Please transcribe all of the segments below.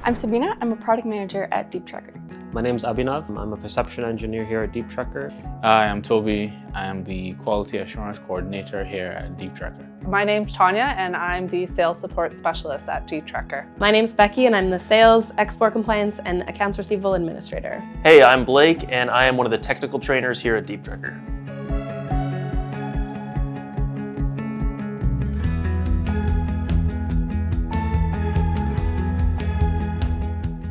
I'm Sabina. I'm a product manager at Deep Tracker. My name's Abhinav. I'm a perception engineer here at Deep Tracker. Hi, I'm Toby. I am the quality assurance coordinator here at Deep Tracker. My name's Tanya, and I'm the sales support specialist at Deep Tracker. My name's Becky, and I'm the sales, export compliance, and accounts receivable administrator. Hey, I'm Blake, and I am one of the technical trainers here at Deep Tracker.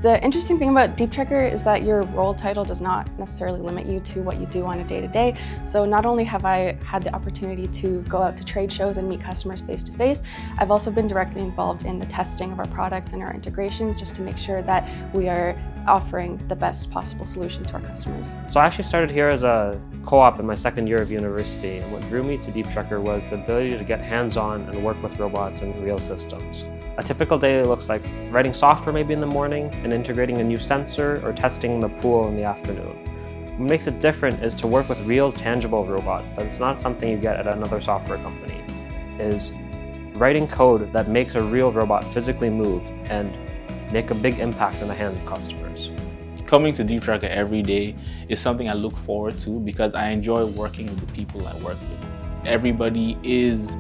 The interesting thing about Deep Tracker is that your role title does not necessarily limit you to what you do on a day-to-day. So not only have I had the opportunity to go out to trade shows and meet customers face-to-face, I've also been directly involved in the testing of our products and our integrations just to make sure that we are offering the best possible solution to our customers. So I actually started here as a co-op in my second year of university, and what drew me to Deep Tracker was the ability to get hands-on and work with robots and real systems. A typical day looks like writing software maybe in the morning and integrating a new sensor or testing the pool in the afternoon. What makes it different is to work with real tangible robots. That's not something you get at another software company. Is writing code that makes a real robot physically move and make a big impact in the hands of customers. Coming to Deep Tracker every day is something I look forward to because I enjoy working with the people I work with. Everybody is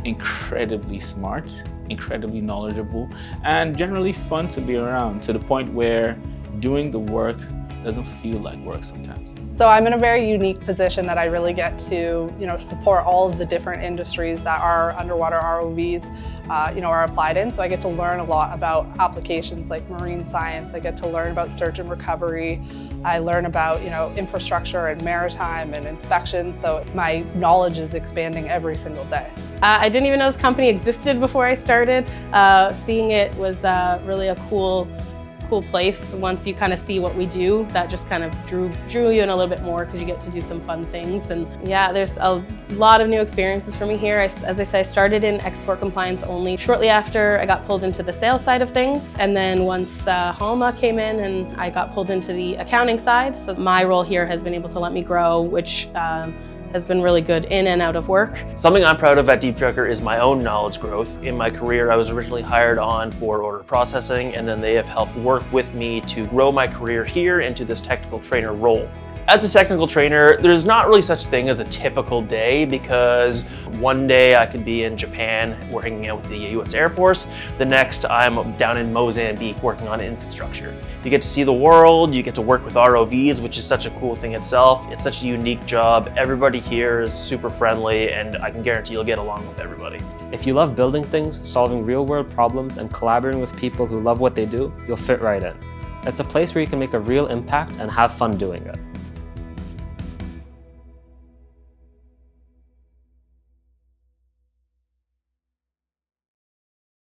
incredibly smart, incredibly knowledgeable, and generally fun to be around, to the point where doing the work doesn't feel like work sometimes. So I'm in a very unique position that I really get to, support all of the different industries that our underwater ROVs, are applied in. So I get to learn a lot about applications like marine science. I get to learn about search and recovery. I learn about, infrastructure and maritime and inspection. So my knowledge is expanding every single day. I didn't even know this company existed before I started. Seeing it was really a cool place. Once you kind of see what we do, that just kind of drew you in a little bit more because you get to do some fun things. And yeah, there's a lot of new experiences for me here. As I say, I started in export compliance only. Shortly after, I got pulled into the sales side of things. And then once Halma came in, and I got pulled into the accounting side. So my role here has been able to let me grow, which has been really good in and out of work. Something I'm proud of at Deep Tracker is my own knowledge growth. In my career, I was originally hired on for order processing, and then they have helped work with me to grow my career here into this technical trainer role. As a technical trainer, there's not really such thing as a typical day, because one day I could be in Japan working out with the US Air Force. The next I'm down in Mozambique working on infrastructure. You get to see the world, you get to work with ROVs, which is such a cool thing itself. It's such a unique job. Everybody here is super friendly, and I can guarantee you'll get along with everybody. If you love building things, solving real-world problems, and collaborating with people who love what they do, you'll fit right in. It's a place where you can make a real impact and have fun doing it.